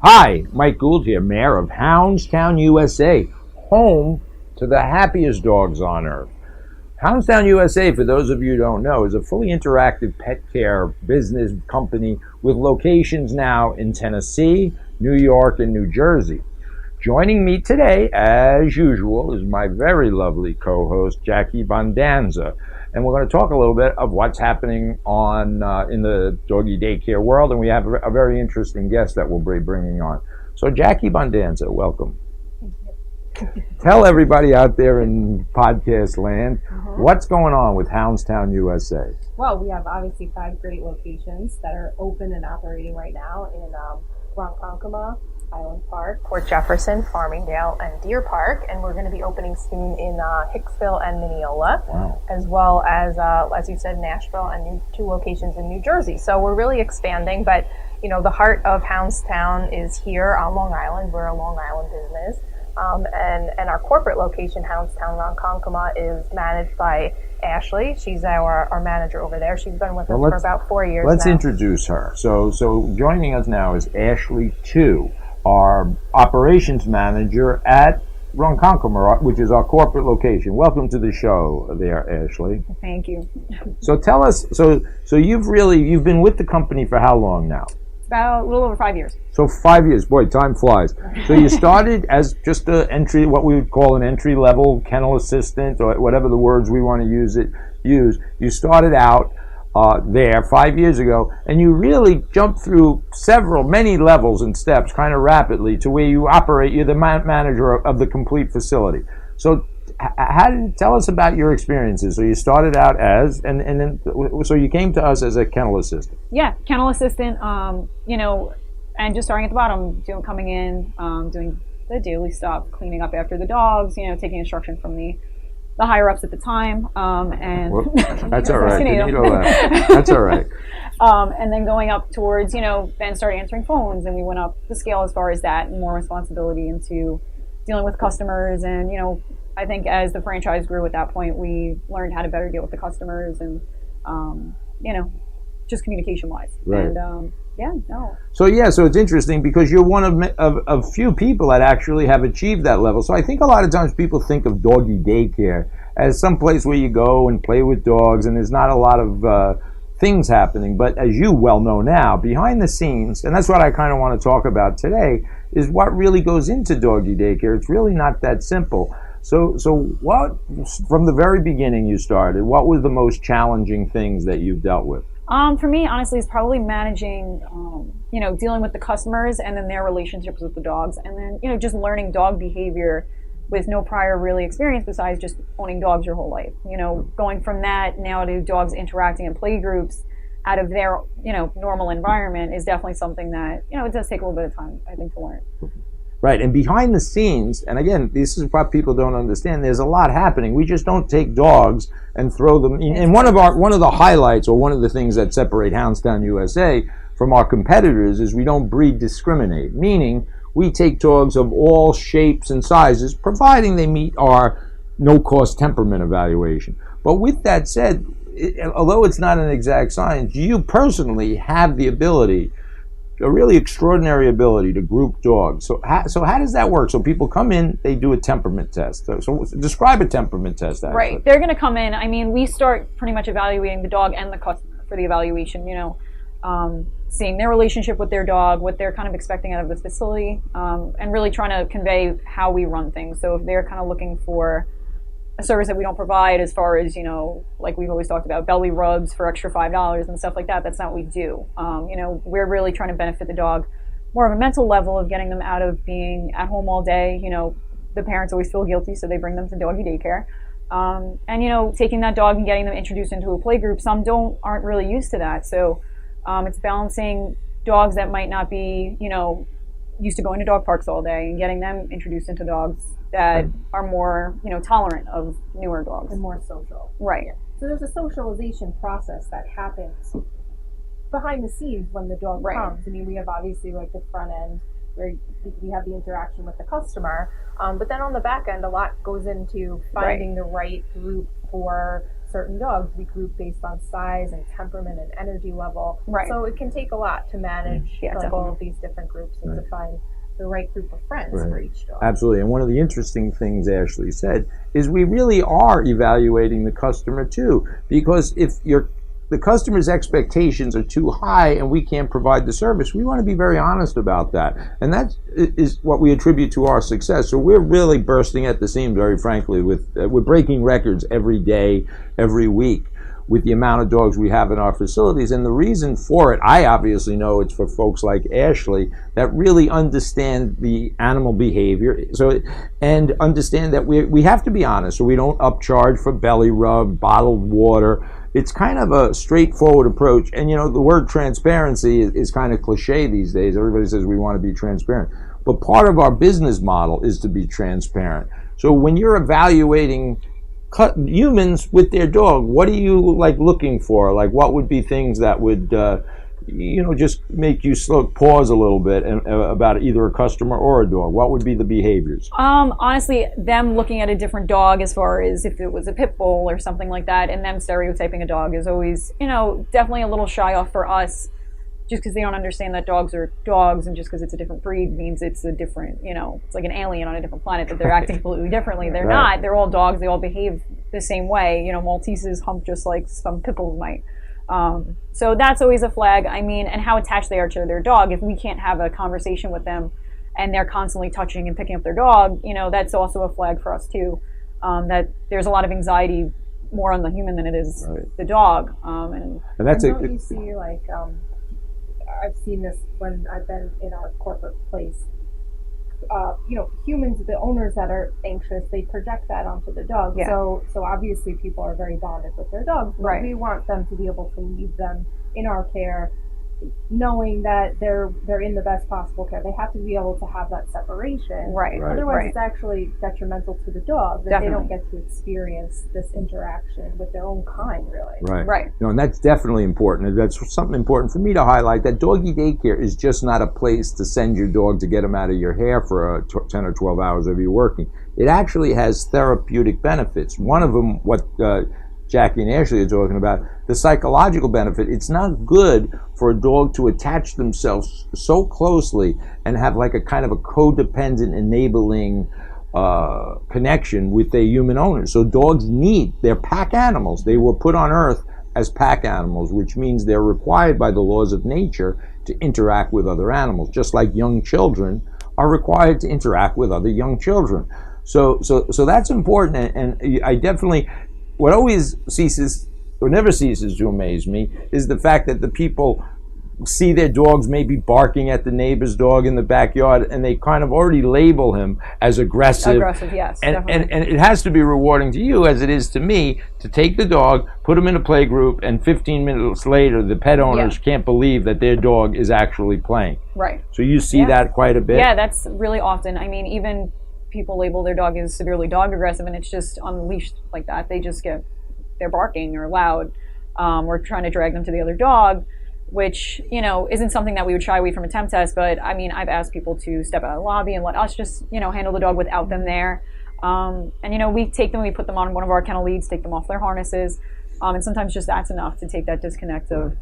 Hi, Mike Gould here, Mayor of Hounds Town, USA, home to the happiest dogs on earth. Hounds Town, USA, for those of you who don't know, is a fully interactive pet care business company with locations now in Tennessee, New York, and New Jersey. Joining me today, as usual, is my very lovely co-host, Jackie Bondanza. And we're going to talk a little bit of what's happening in the doggy daycare world, and we have a very interesting guest that we'll be bringing on. So, Jackie Bondanza, welcome. Tell everybody out there in podcast land what's going on with Hounds Town, USA. Well, we have obviously 5 great locations that are open and operating right now in Ronkonkoma, Island Park, Port Jefferson, Farmingdale, and Deer Park, and we're going to be opening soon in Hicksville and Mineola, as well as you said, Nashville and 2 locations in New Jersey. So we're really expanding, but you know, the heart of Hounds Town is here on Long Island. We're a Long Island business, and our corporate location, Hounds Town Ronkonkoma, is managed by Ashley. She's our manager over there. She's been with us for about 4 years. Let's now. Introduce her. So joining us now is Ashley 2. Our operations manager at Ronkonkoma, which is our corporate location. Welcome to the show there, Ashley. Thank you. So tell us, so you've been with the company for how long now? About a little over 5 years. So 5 years, boy, time flies. So you started as just what we would call an entry-level kennel assistant, or whatever the words we want to use. You started out there 5 years ago, and you really jumped through many levels and steps kind of rapidly to where you're the manager of the complete facility. So tell us about your experiences. So you started out so you came to us as a kennel assistant. Yeah, kennel assistant, and just starting at the bottom, coming in, doing the daily stuff, cleaning up after the dogs, taking instruction from the higher ups at the time, that's all right. That's all right. And then going up towards, then started answering phones, and we went up the scale as far as that, and more responsibility into dealing with customers. And I think as the franchise grew at that point, we learned how to better deal with the customers, and just communication wise. Right. And So it's interesting because you're one of few people that actually have achieved that level. So I think a lot of times people think of doggy daycare as some place where you go and play with dogs, and there's not a lot of things happening. But as you well know now, behind the scenes, and that's what I kind of want to talk about today, is what really goes into doggy daycare. It's really not that simple. So what, from the very beginning you started, what was the most challenging things that you've dealt with? For me, honestly, it's probably managing, dealing with the customers and then their relationships with the dogs, and then, just learning dog behavior with no prior really experience besides just owning dogs your whole life. Going from that now to dogs interacting in play groups out of their, normal environment is definitely something that, it does take a little bit of time, I think, to learn. Right, and behind the scenes, and again, this is what people don't understand, there's a lot happening. We just don't take dogs and throw them. And one of the highlights, or one of the things that separate Hounds Town USA from our competitors, is we don't breed discriminate, meaning we take dogs of all shapes and sizes, providing they meet our no-cost temperament evaluation. But with that said, although it's not an exact science, you personally have the ability, a really extraordinary ability, to group dogs. So how does that work? So people come in, they do a temperament test. So describe a temperament test, actually. Right. They're going to come in. I mean, we start pretty much evaluating the dog and the customer for the evaluation, seeing their relationship with their dog, what they're kind of expecting out of the facility, and really trying to convey how we run things. So if they're kind of looking for a service that we don't provide, as far as, like we've always talked about, belly rubs for extra $5 and stuff like that, that's not what we do. We're really trying to benefit the dog more of a mental level of getting them out of being at home all day. The parents always feel guilty, so they bring them to doggy daycare. And, taking that dog and getting them introduced into a play group, some aren't really used to that. So it's balancing dogs that might not be, used to going to dog parks all day, and getting them introduced into dogs that are more, tolerant of newer dogs. And more social. Right. So there's a socialization process that happens behind the scenes when the dog comes. I mean, we have obviously like the front end where we have the interaction with the customer, but then on the back end, a lot goes into finding the right group for certain dogs, we group based on size and temperament and energy level. Right. So it can take a lot to manage Yeah, like definitely. all of these different groups and to find the right group of friends Right. for each dog. Absolutely. And one of the interesting things Ashley said is we really are evaluating the customer too, because if the customer's expectations are too high and we can't provide the service, we want to be very honest about that. And that is what we attribute to our success. So we're really bursting at the seams, very frankly, we're breaking records every day, every week, with the amount of dogs we have in our facilities. And the reason for it, I obviously know it's for folks like Ashley that really understand the animal behavior, and understand that we have to be honest, so we don't upcharge for belly rub, bottled water. It's kind of a straightforward approach. And the word transparency is kind of cliche these days. Everybody says we want to be transparent. But part of our business model is to be transparent. So when you're evaluating humans with their dog, what are you looking for? Like, what would be things that would just make you pause a little bit about either a customer or a dog? What would be the behaviors? Honestly, them looking at a different dog, as far as if it was a pit bull or something like that, and them stereotyping a dog is always, definitely a little shy off for us, just because they don't understand that dogs are dogs, and just because it's a different breed means it's a different, it's like an alien on a different planet, that they're acting completely differently. They're not. They're all dogs. They all behave the same way. Malteses hump just like some pit bulls might. So that's always a flag. I mean, and how attached they are to their dog. If we can't have a conversation with them and they're constantly touching and picking up their dog, that's also a flag for us too. That there's a lot of anxiety more on the human than it is the dog. And that's don't you see I've seen this when I've been in our corporate place. Humans, the owners that are anxious, they project that onto the dog. Yeah. So obviously people are very bonded with their dogs, but we want them to be able to leave them in our care, knowing that they're in the best possible care. They have to be able to have that separation. Right. Otherwise, it's actually detrimental to the dog that Definitely. they don't get to experience this interaction with their own kind, really. Right. And that's definitely important. And that's something important for me to highlight, that Doggy Daycare is just not a place to send your dog to get him out of your hair for 10 or 12 hours of you working. It actually has therapeutic benefits. One of them, what Jackie and Ashley are talking about, the psychological benefit. It's not good for a dog to attach themselves so closely and have like a kind of a codependent, enabling connection with their human owners. So dogs they're pack animals. They were put on earth as pack animals, which means they're required by the laws of nature to interact with other animals, just like young children are required to interact with other young children. So that's important, and I definitely, what always ceases or never ceases to amaze me is the fact that the people see their dogs maybe barking at the neighbor's dog in the backyard, and they kind of already label him as aggressive. Yes, and it has to be rewarding to you, as it is to me, to take the dog, put him in a play group, and 15 minutes later the pet owners can't believe that their dog is actually playing. Right. So you see that quite a bit? Yeah, that's really often. I mean, even people label their dog as severely dog aggressive, and it's just unleashed like that. They're barking or loud. We're trying to drag them to the other dog, which, isn't something that we would shy away from a temp test. But I mean, I've asked people to step out of the lobby and let us just, handle the dog without them there. And, we take them, we put them on one of our kennel leads, take them off their harnesses. And sometimes just that's enough to take that disconnect of,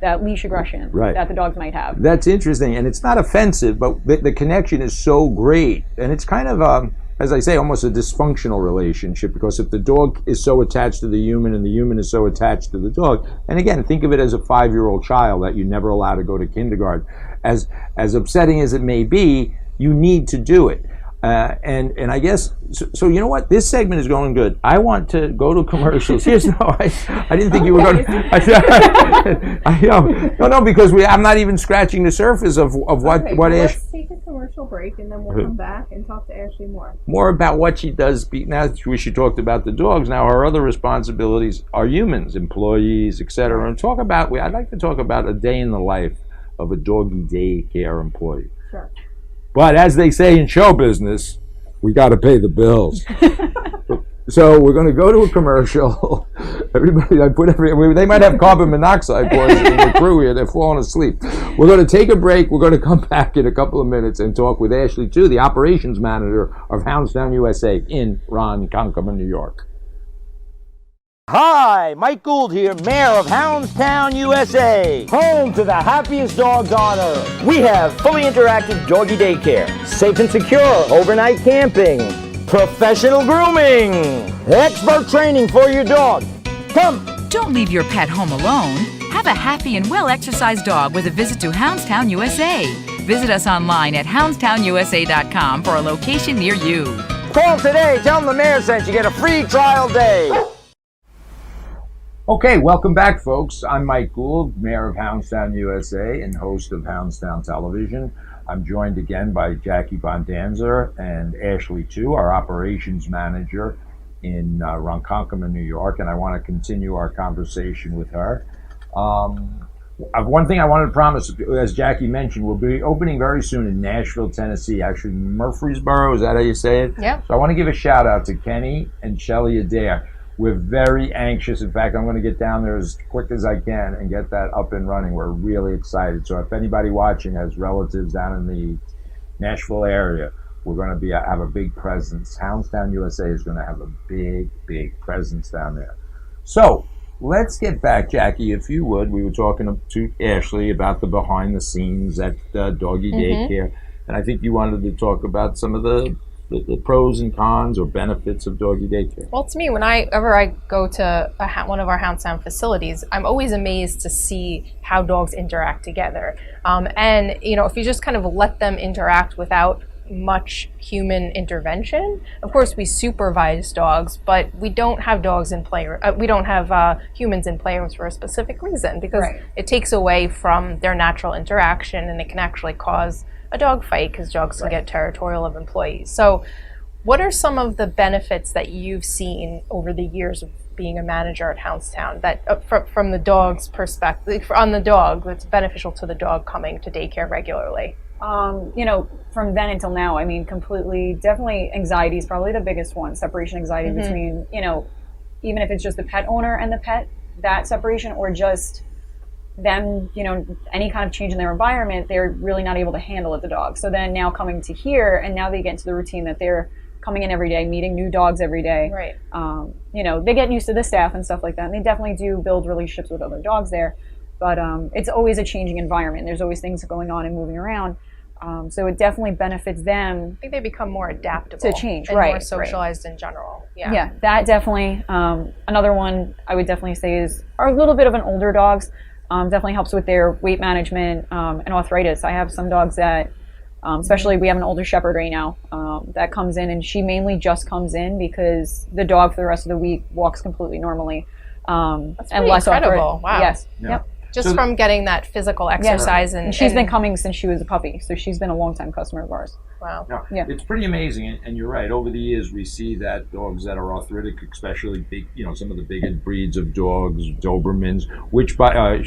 that leash aggression that the dogs might have. That's interesting. And it's not offensive, but the connection is so great. And it's kind of, as I say, almost a dysfunctional relationship, because if the dog is so attached to the human and the human is so attached to the dog, and again, think of it as a 5-year-old child that you never allow to go to kindergarten. As upsetting as it may be, you need to do it. And I guess, so you know what? This segment is going good. I want to go to commercials. I didn't think you were going to. No, because I'm not even scratching the surface of what Ash. Let's take a commercial break, and then we'll come back and talk to Ashley more. More about what she does. Now that she talked about the dogs, now her other responsibilities are humans, employees, etc. And I'd like to talk about a day in the life of a Doggy Daycare employee. Sure. But as they say in show business, we got to pay the bills. So we're going to go to a commercial. Everybody, they might have carbon monoxide poisoning in the crew here. They're falling asleep. We're going to take a break. We're going to come back in a couple of minutes and talk with Ashley, too, the operations manager of Hounds Town USA in Ronkonkoma, New York. Hi, Mike Gould here, Mayor of Hounds Town, USA, home to the happiest dogs on earth. We have fully interactive doggy daycare, safe and secure overnight camping, professional grooming, expert training for your dog. Come. Don't leave your pet home alone. Have a happy and well-exercised dog with a visit to Hounds Town, USA. Visit us online at houndstownusa.com for a location near you. Call today, tell them the mayor sent you, get a free trial day. Okay, welcome back, folks. I'm Mike Gould, Mayor of Hounds Town, USA, and host of Hounds Town Television. I'm joined again by Jackie Bondanza and Ashley Tu, our operations manager in Ronkonkoma, New York, and I want to continue our conversation with her. One thing I wanted to promise, as Jackie mentioned, we'll be opening very soon in Nashville, Tennessee, actually Murfreesboro, is that how you say it? Yeah. So I want to give a shout out to Kenny and Shelly Adair. We're very anxious. In fact, I'm going to get down there as quick as I can and get that up and running. We're really excited. So if anybody watching has relatives down in the Nashville area, we're going to have a big presence. Hounds Town USA is going to have a big presence down there. So let's get back, Jackie, if you would. We were talking to Ashley about the behind the scenes at Doggy Daycare. And I think you wanted to talk about some of the pros and cons or benefits of Doggy Daycare. Well, to me, whenever I go to one of our Hounds Town facilities, I'm always amazed to see how dogs interact together. And, you know, if you just kind of let them interact without much human intervention, of course we supervise dogs, but we don't have dogs in we don't have humans in playrooms for a specific reason, because it takes away from their natural interaction, and it can actually cause a dog fight because dogs can get territorial of employees. So what are some of the benefits that you've seen over the years of being a manager at Hounds Town that from the dog's perspective, on the dog, that's beneficial to the dog coming to daycare regularly? You know, from then until now, I mean, definitely anxiety is probably the biggest one. Separation anxiety between, you know, even if it's just the pet owner and the pet, that separation, or just them, you know, any kind of change in their environment, they're really not able to handle it, the dog. So then now coming to here, and now they get into the routine that they're coming in every day, meeting new dogs every day. Right. You know, they get used to the staff and stuff like that, and they definitely do build relationships with other dogs there. But it's always a changing environment. There's always things going on and moving around. So it definitely benefits them. I think they become more adaptable to change, and more socialized in general. Yeah, that definitely. Another one I would definitely say is a little bit of an older dogs. Definitely helps with their weight management and arthritis. I have some dogs that, especially we have an older shepherd right now that comes in, and she mainly just comes in because the dog for the rest of the week walks completely normally. That's and less incredible. Wow. Yes. Yeah. Yep. Just from getting that physical exercise. And she's been coming since she was a puppy, so she's been a long-time customer of ours. Wow. Yeah. It's pretty amazing, and you're right. Over the years, we see that dogs that are arthritic, especially big, you know, some of the bigger breeds of dogs, Dobermans, which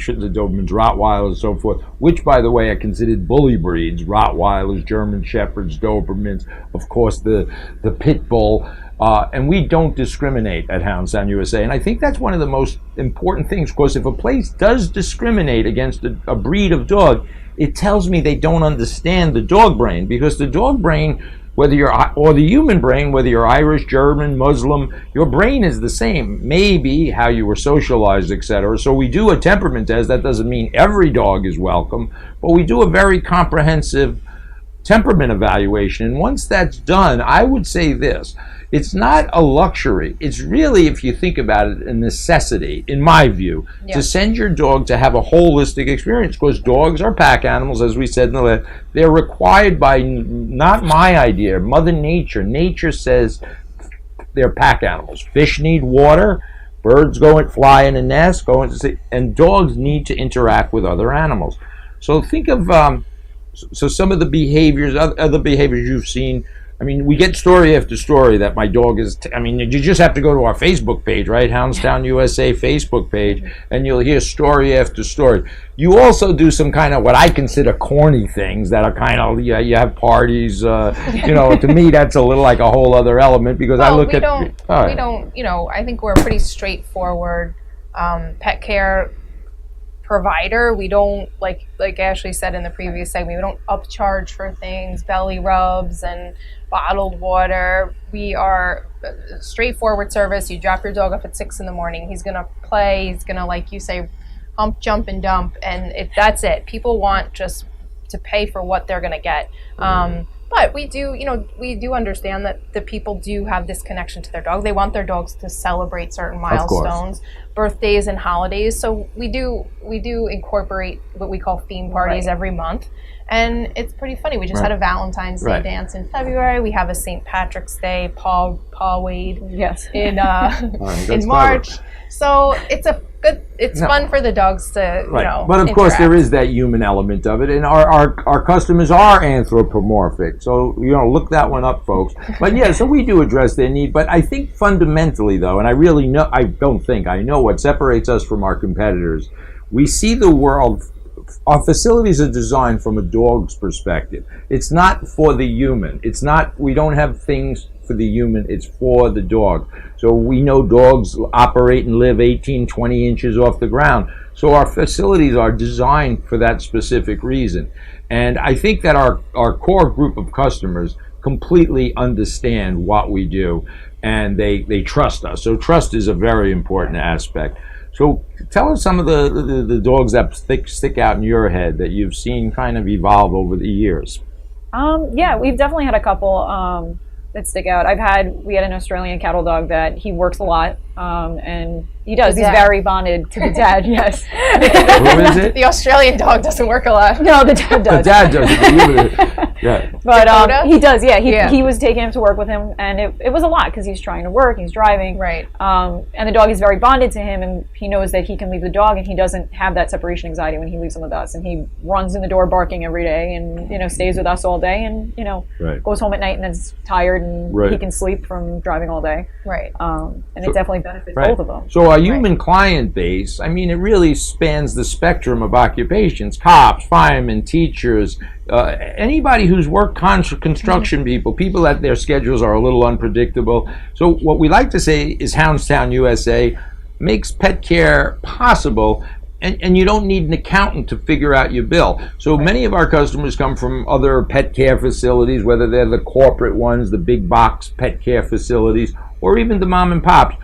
shouldn't the Dobermans, Rottweilers, and so forth, which, by the way, are considered bully breeds: Rottweilers, German Shepherds, Dobermans, of course, the pit bull. And we don't discriminate at Hounds Town USA. And I think that's one of the most important things, because if a place does discriminate against a breed of dog, it tells me they don't understand the dog brain, because the dog brain, whether you're, or the human brain, whether you're Irish, German, Muslim, your brain is the same. Maybe how you were socialized, etc. So we do a temperament test. That doesn't mean every dog is welcome, but we do a very comprehensive temperament evaluation. And once that's done, I would say this: it's not a luxury. It's really, if you think about it, a necessity, in my view, to send your dog to have a holistic experience, because dogs are pack animals, as we said in the last. They're required by, not my idea, Mother Nature. Nature says they're pack animals. Fish need water, birds fly in a nest, and dogs need to interact with other animals. So think of some of the behaviors, other behaviors you've seen. I mean, we get story after story that my dog is, I mean, you just have to go to our Facebook page, right? Hounds Town USA Facebook page, and you'll hear story after story. You also do some kind of what I consider corny things that are kind of, you have parties, you know, to me that's a little like a whole other element, because I look we don't, you know, I think we're a pretty straightforward pet care provider, we don't, like Ashley said in the previous segment, we don't upcharge for things, belly rubs and bottled water. We are a straightforward service. You drop your dog off at 6 a.m. He's gonna play. He's gonna, like you say, hump, jump, and dump, and that's it. People want just to pay for what they're gonna get. But we do understand that the people do have this connection to their dog. They want their dogs to celebrate certain milestones, birthdays and holidays. So we do incorporate what we call theme parties every month. And it's pretty funny. We just had a Valentine's Day dance in February. We have a St. Patrick's Day paw wade in March. Clever. So it's fun for the dogs to But of course there is that human element of it, and our customers are anthropomorphic. So look that one up, folks. But yeah, so we do address their need. But I think fundamentally though, and I know what separates us from our competitors. We see the world. Our facilities are designed from a dog's perspective. It's not for the human. We don't have things for the human, it's for the dog. So we know dogs operate and live 18, 20 inches off the ground. So our facilities are designed for that specific reason. And I think that our core group of customers completely understand what we do, and they trust us. So trust is a very important aspect. So tell us some of the dogs that stick out in your head that you've seen kind of evolve over the years. Yeah, we've definitely had a couple that stick out. We had an Australian cattle dog that he works a lot, and he does. He's very bonded to the dad. Yes. Who is it? The Australian dog doesn't work a lot. No, the dad does. The dad does. Yeah. But he does. Yeah, he was taking him to work with him, and it was a lot because he's trying to work, he's driving. Right. And the dog is very bonded to him, and he knows that he can leave the dog, and he doesn't have that separation anxiety when he leaves him with us, and he runs in the door barking every day, and stays with us all day, and goes home at night and is tired, and he can sleep from driving all day. Right. And it definitely benefits both of them. So our human client base, I mean, it really spans the spectrum of occupations: cops, firemen, teachers, anybody who's worked construction people that their schedules are a little unpredictable. So what we like to say is Hounds Town USA makes pet care possible, and you don't need an accountant to figure out your bill. So many of our customers come from other pet care facilities, whether they're the corporate ones, the big box pet care facilities, or even the mom and pops.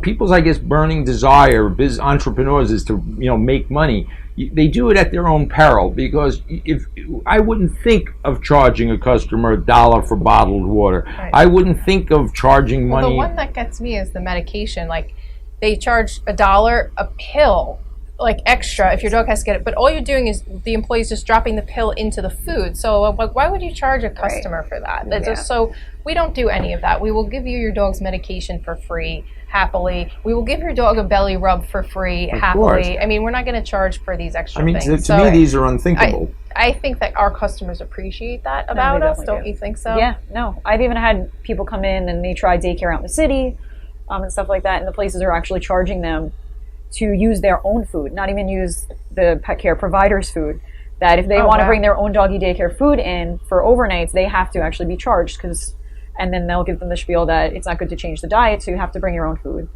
People's, I guess, burning desire, entrepreneurs, is to, make money. They do it at their own peril, because if I wouldn't think of charging a customer $1 for bottled water. Right. I wouldn't think of charging money. The one that gets me is the medication. Like, they charge $1 a pill, like extra if your dog has to get it. But all you're doing is the employee's just dropping the pill into the food. So why would you charge a customer for that? That's just, so we don't do any of that. We will give you your dog's medication for free, happily. We will give your dog a belly rub for free, happily. I mean, we're not going to charge for these extra things. To me, these are unthinkable. I think that our customers appreciate that about us. Don't you think so? Yeah, no. I've even had people come in and they try daycare out in the city and stuff like that, and the places are actually charging them to use their own food, not even use the pet care provider's food. That if they want to bring their own doggy daycare food in for overnights, they have to actually be charged, and then they'll give them the spiel that it's not good to change the diet, so you have to bring your own food.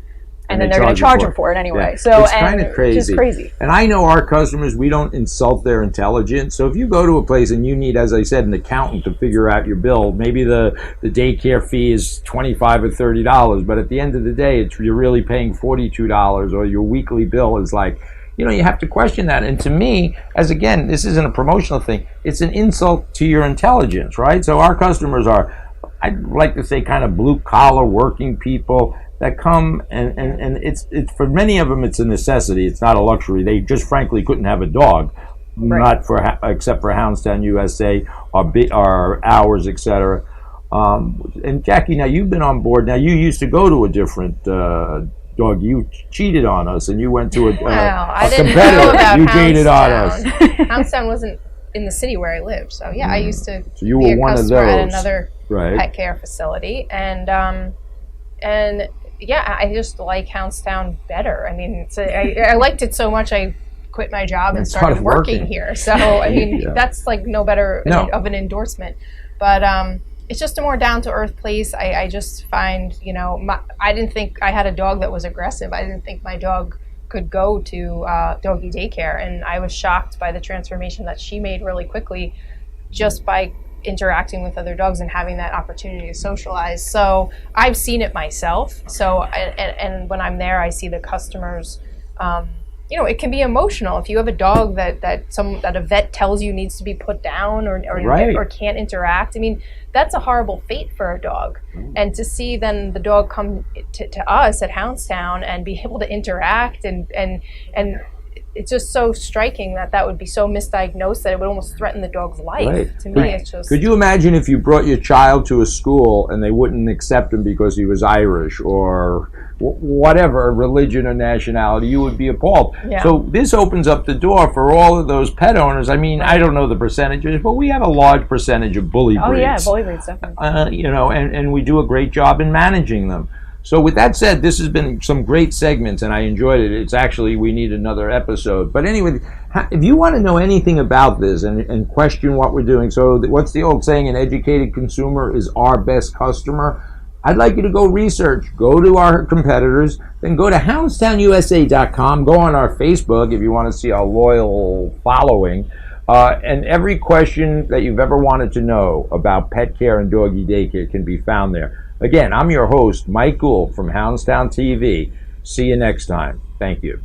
And then they're going to charge them for it anyway. Yeah. So it's kind of crazy. Just crazy. And I know our customers, we don't insult their intelligence. So if you go to a place and you need, as I said, an accountant to figure out your bill, maybe the daycare fee is $25 or $30, but at the end of the day, you're really paying $42, or your weekly bill is like, you have to question that. And to me, again, this isn't a promotional thing, it's an insult to your intelligence, right? So our customers are, I'd like to say, kind of blue-collar working people that come, and it's for many of them, it's a necessity. It's not a luxury. They just frankly couldn't have a dog, except for Hounds Town USA, our hours, etc. And Jackie, now you've been on board. Now you used to go to a different dog. You cheated on us, and you went to a competitor. Know about you cheated on us. Hounds Town wasn't in the city where I lived, so I used to you be were a one customer of those. at another pet care facility, and I just like Hounds Town better. I mean, I liked it so much I quit my job and started working here. So I mean, that's like no better of an endorsement. But it's just a more down to earth place. I just find, I didn't think I had a dog that was aggressive. I didn't think my dog could go to Doggy Daycare, and I was shocked by the transformation that she made really quickly, just by interacting with other dogs and having that opportunity to socialize. So I've seen it myself. So and when I'm there, I see the customers. It can be emotional if you have a dog that a vet tells you needs to be put down or can't interact. I mean, that's a horrible fate for a dog. And to see then the dog come to us at Hounds Town and be able to interact and it's just so striking that would be so misdiagnosed that it would almost threaten the dog's life. Right. To me, it's just... Could you imagine if you brought your child to a school and they wouldn't accept him because he was Irish or whatever religion or nationality? You would be appalled. Yeah. So this opens up the door for all of those pet owners. I mean, I don't know the percentages, but we have a large percentage of bully breeds. Oh yeah, bully breeds, definitely. And we do a great job in managing them. So with that said, this has been some great segments, and I enjoyed it. It's actually, we need another episode. But anyway, if you want to know anything about this and question what we're doing, so what's the old saying, an educated consumer is our best customer? I'd like you to go research, go to our competitors, then go to houndstownusa.com, go on our Facebook if you want to see our loyal following, and every question that you've ever wanted to know about pet care and doggy daycare can be found there. Again, I'm your host, Mike Gould from Hounds Town TV. See you next time. Thank you.